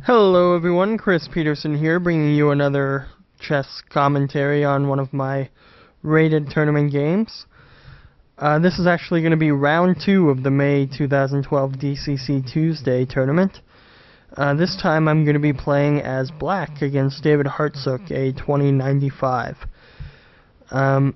Hello everyone, Chris Peterson here, bringing you another chess commentary on one of my rated tournament games. This is actually going to be round 2 of the May 2012 DCC Tuesday tournament. This time I'm going to be playing as black against David Hartsook, a 2095. Now,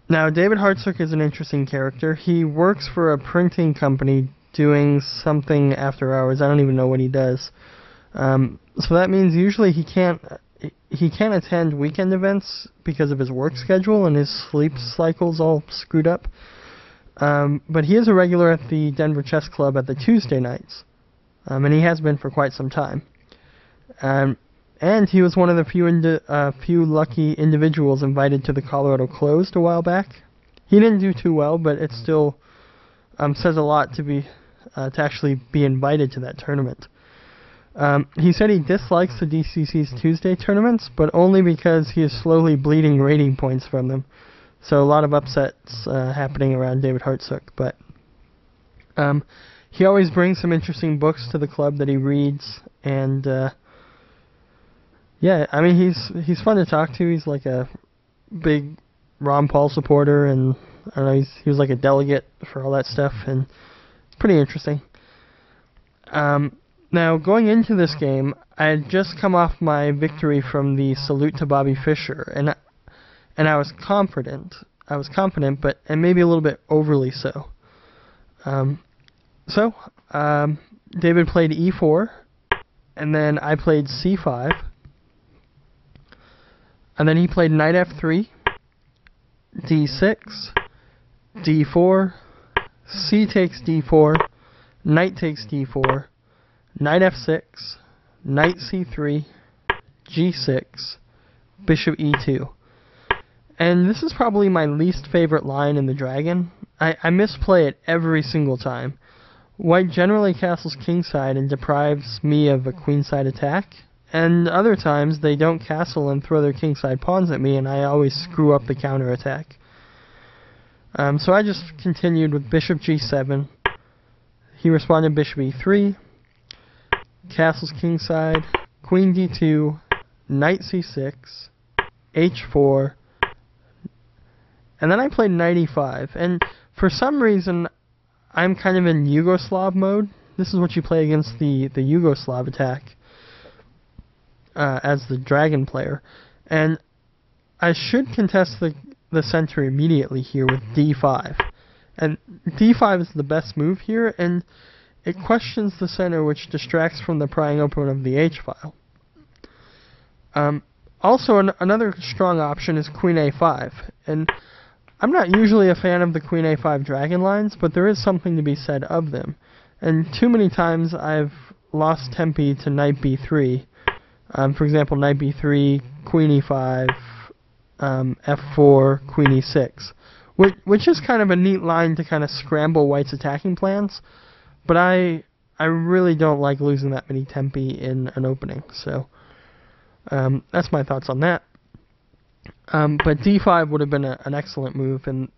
David Hartsook is an interesting character. He works for a printing company doing something after hours. I don't even know what he does. So that means usually he can't attend weekend events because of his work schedule and his sleep cycle's all screwed up. But he is a regular at the Denver Chess Club at the Tuesday nights, and he has been for quite some time. And he was one of the few lucky individuals invited to the Colorado Closed a while back. He didn't do too well, but it still says a lot to actually be invited to that tournament. He said he dislikes the DCC's Tuesday tournaments, but only because he is slowly bleeding rating points from them. So a lot of upsets happening around David Hartsook. But he always brings some interesting books to the club that he reads, and yeah, I mean he's fun to talk to. He's like a big Ron Paul supporter, and I don't know, he was like a delegate for all that stuff, and it's pretty interesting. Now, going into this game, I had just come off my victory from the Salute to Bobby Fischer, and I was confident. But maybe a little bit overly so. David played e4, and then I played c5, and then he played knight f3, d6, d4, c takes d4, knight takes d4, knight f6, knight c3, g6, bishop e2. And this is probably my least favorite line in the Dragon. I misplay it every single time. White generally castles kingside and deprives me of a queenside attack, and other times they don't castle and throw their kingside pawns at me, and I always screw up the counterattack. So I just continued with bishop g7. He responded bishop e3, castles kingside, queen d2, knight c6, h4, and then I played knight e5. And for some reason, I'm kind of in Yugoslav mode. This is what you play against the Yugoslav attack as the Dragon player. And I should contest the center immediately here with d5. And d5 is the best move here, and it questions the center, which distracts from the prying open of the h-file. Also, another strong option is queen a5. And I'm not usually a fan of the queen a5 dragon lines, but there is something to be said of them. And too many times I've lost tempi to knight b3. For example, knight b3, queen e5, f4, queen e6. Which is kind of a neat line to kind of scramble white's attacking plans. But I really don't like losing that many tempi in an opening, so that's my thoughts on that. But d5 would have been an excellent move, and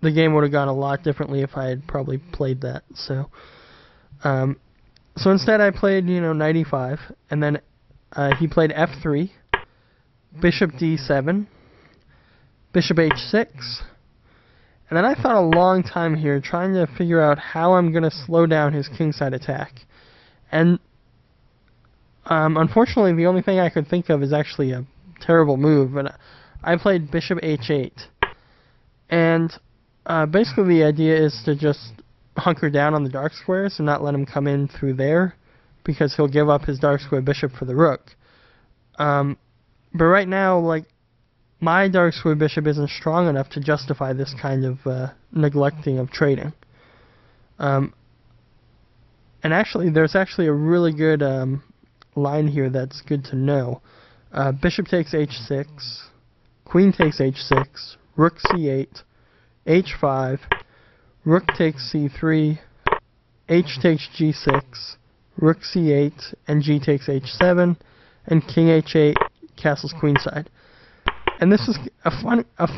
the game would have gone a lot differently if I had probably played that. So instead I played, knight e5, and then he played f3, bishop d7, bishop h6. And then I thought a long time here, trying to figure out how I'm going to slow down his kingside attack. And unfortunately, the only thing I could think of is actually a terrible move. And I played bishop h8. And basically the idea is to just hunker down on the dark squares and not let him come in through there, because he'll give up his dark square bishop for the rook. But right now, my dark square bishop isn't strong enough to justify this kind of neglecting of trading. And actually, there's actually a really good line here that's good to know. Bishop takes h6, queen takes h6, rook c8, h5, rook takes c3, h takes g6, rook c8, and g takes h7, and king h8, castles queenside. And this is a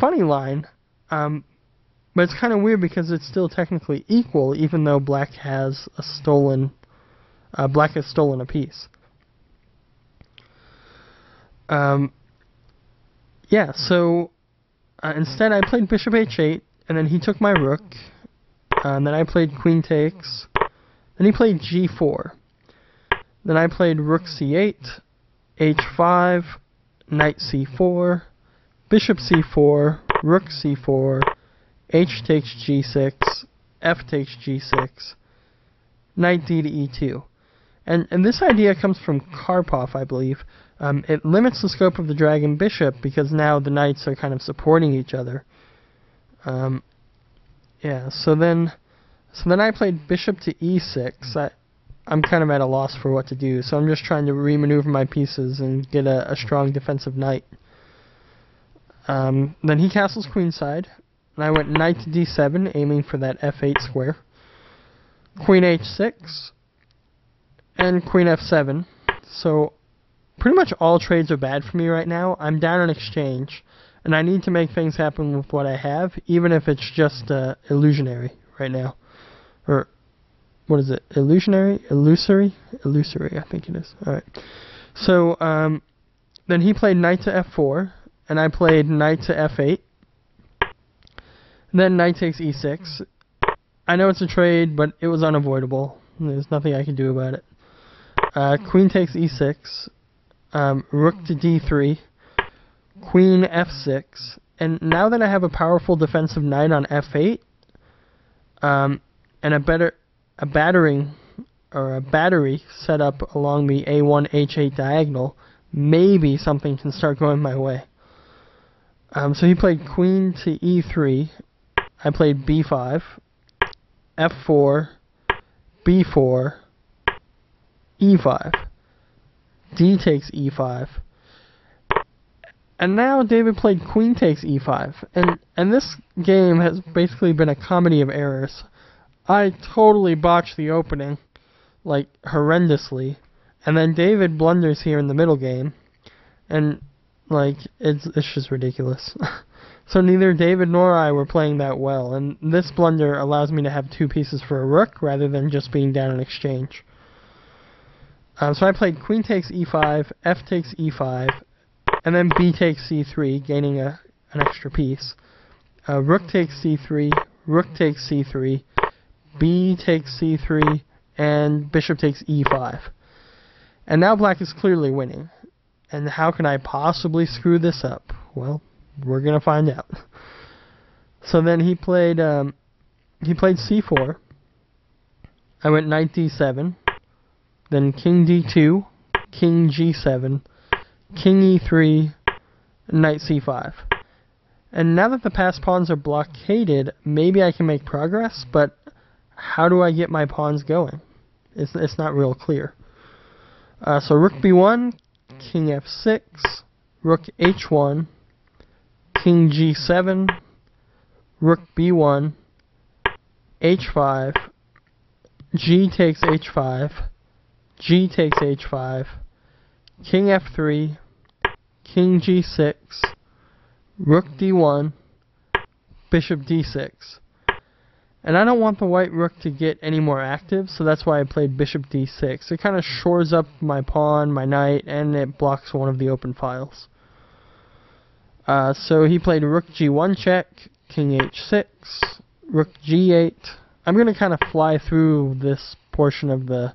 funny line, but it's kind of weird because it's still technically equal, even though black has stolen a piece. Yeah, so instead I played bishop h8, and then he took my rook, and then I played queen takes, then he played g4, then I played rook c8, h5, knight c4, bishop c4, rook c4, h takes g6, f takes g6, knight d to e2. And this idea comes from Karpov, I believe. It limits the scope of the dragon bishop because now the knights are kind of supporting each other. Yeah, so then I played bishop to e6. I'm kind of at a loss for what to do, so I'm just trying to remaneuver my pieces and get a strong defensive knight. Then he castles queenside, and I went knight to d7, aiming for that f8 square. Queen h6, and queen f7. So pretty much all trades are bad for me right now. I'm down on exchange, and I need to make things happen with what I have, even if it's just illusionary right now. Or, what is it? Illusionary? Illusory? Illusory, I think it is. Alright. So, then he played knight to f4, and I played knight to f8. Then knight takes e6. I know it's a trade, but it was unavoidable. There's nothing I can do about it. Queen takes e6. Rook to d3. Queen f6. And now that I have a powerful defensive knight on f8, and a battery set up along the a1 h8 diagonal, maybe something can start going my way. So he played queen to e3. I played b5, f4, b4, e5. D takes e5. And now David played queen takes e5. And this game has basically been a comedy of errors. I totally botched the opening, like, horrendously. And then David blunders here in the middle game. And, like, it's just ridiculous. So neither David nor I were playing that well. And this blunder allows me to have two pieces for a rook rather than just being down in exchange. So I played queen takes e5, f takes e5, and then b takes c3, gaining an extra piece. Rook takes c3, rook takes c3, b takes c3, and bishop takes e5. And now black is clearly winning. And how can I possibly screw this up? Well, we're going to find out. So then he played c4. I went knight d7. Then king d2, king g7, king e3, knight c5. And now that the passed pawns are blockaded, maybe I can make progress, but how do I get my pawns going? It's not real clear. So rook b1, king f6, rook h1, king g7, rook b1, h5, g takes h5, g takes h5, king f3, king g6, rook d1, bishop d6. And I don't want the white rook to get any more active, so that's why I played bishop d6. It kind of shores up my pawn, my knight, and it blocks one of the open files. So he played rook g1 check, king h6, rook g8. I'm going to kind of fly through this portion of the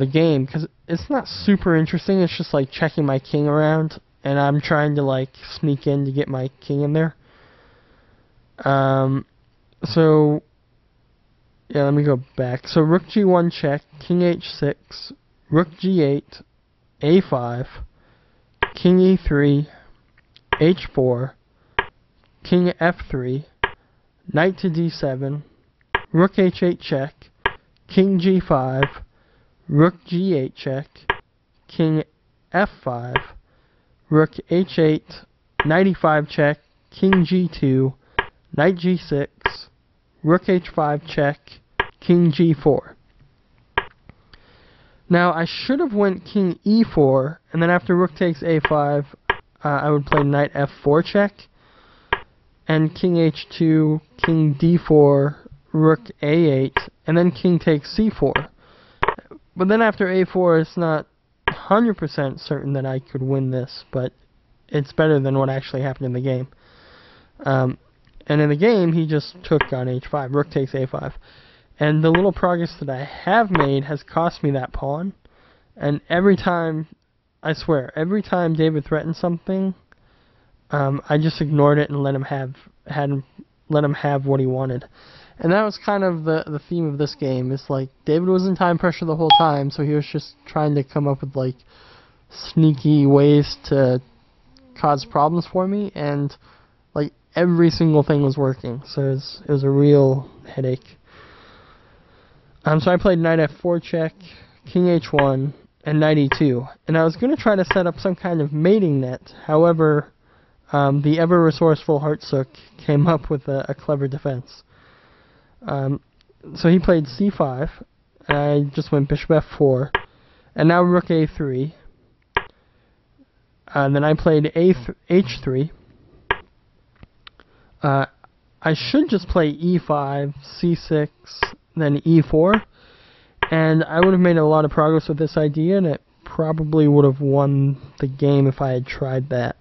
game, because it's not super interesting. It's just like checking my king around, and I'm trying to like sneak in to get my king in there. So yeah, let me go back. So rook g1 check, king h6, rook g8, a5, king e3, h4, king f3, knight to d7, rook h8 check, king g5, rook g8 check, king f5, rook h8, knight e5 check, king g2, knight g6, rook h5 check, king g4. Now I should have went king e4, and then after rook takes a5, I would play knight f4 check, and king h2, king d4, rook a8, and then king takes c4. But then after a4, it's not 100% certain that I could win this, but it's better than what actually happened in the game. And in the game, he just took on h5. Rook takes a5. And the little progress that I have made has cost me that pawn. And every time, I swear, every time David threatened something, I just ignored it and let him have what he wanted. And that was kind of the theme of this game. It's like David was in time pressure the whole time, so he was just trying to come up with like sneaky ways to cause problems for me, and like every single thing was working. So it was a real headache. So I played knight f4 check, king h1, and knight e2. And I was going to try to set up some kind of mating net. However, the ever-resourceful Hartsook came up with a clever defense. So he played c5, and I just went bishop f4, and now rook a3. And then I played h3. I should just play e5, c6, then e4, and I would have made a lot of progress with this idea, and it probably would have won the game if I had tried that.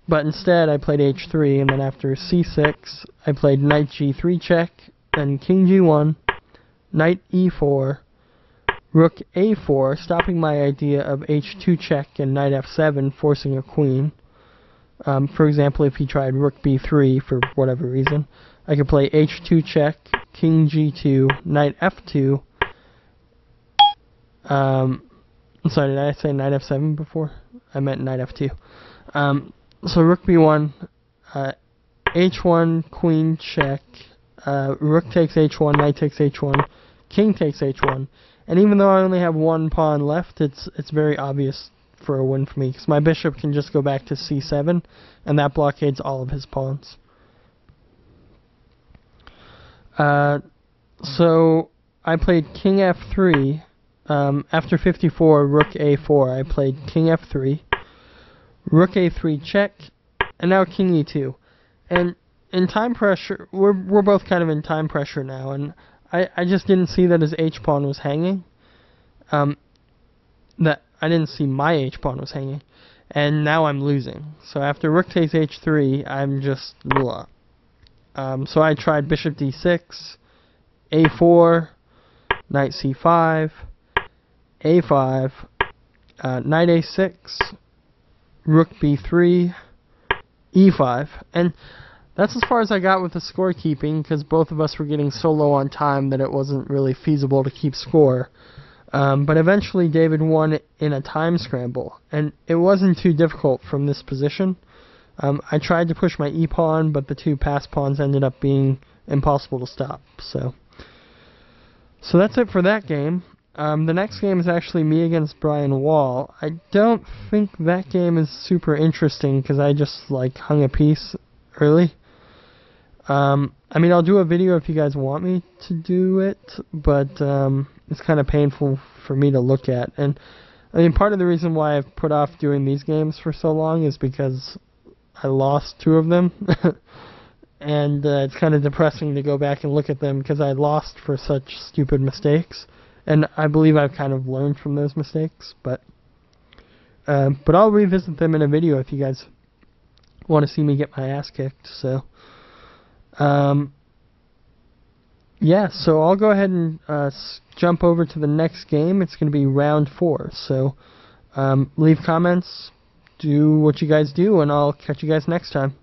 But instead, I played h3, and then after c6, I played knight g3 check, then king g1, knight e4, rook a4, stopping my idea of h2 check and knight f7, forcing a queen. For example, if he tried rook b3 for whatever reason, I could play h2 check, king g2, knight f2. Sorry, did I say knight f7 before? I meant knight f2. So rook b1, h1, queen check, rook takes h1, knight takes h1, king takes h1. And even though I only have one pawn left, it's very obvious for a win for me, because my bishop can just go back to c7, and that blockades all of his pawns. So I played king f3. After 54, rook a4, I played king f3, rook a3 check, and now king e2. And in time pressure, we're both kind of in time pressure now, and I just didn't see that his h-pawn was hanging. That I didn't see my h-pawn was hanging, and now I'm losing. So after rook takes h3, I'm just blah. So I tried bishop d6, a4, knight c5, a5, knight a6, rook b3, e5, and that's as far as I got with the scorekeeping, because both of us were getting so low on time that it wasn't really feasible to keep score. But eventually David won in a time scramble, and it wasn't too difficult from this position. I tried to push my e-pawn, but the two pass pawns ended up being impossible to stop. So that's it for that game. The next game is actually me against Brian Wall. I don't think that game is super interesting, because I just like hung a piece early. I mean, I'll do a video if you guys want me to do it, but it's kind of painful for me to look at. And I mean, part of the reason why I've put off doing these games for so long is because I lost 2 of them. And it's kind of depressing to go back and look at them, because I lost for such stupid mistakes. And I believe I've kind of learned from those mistakes. But I'll revisit them in a video if you guys want to see me get my ass kicked. So yeah, so I'll go ahead and jump over to the next game. It's going to be round 4. So leave comments, do what you guys do, and I'll catch you guys next time.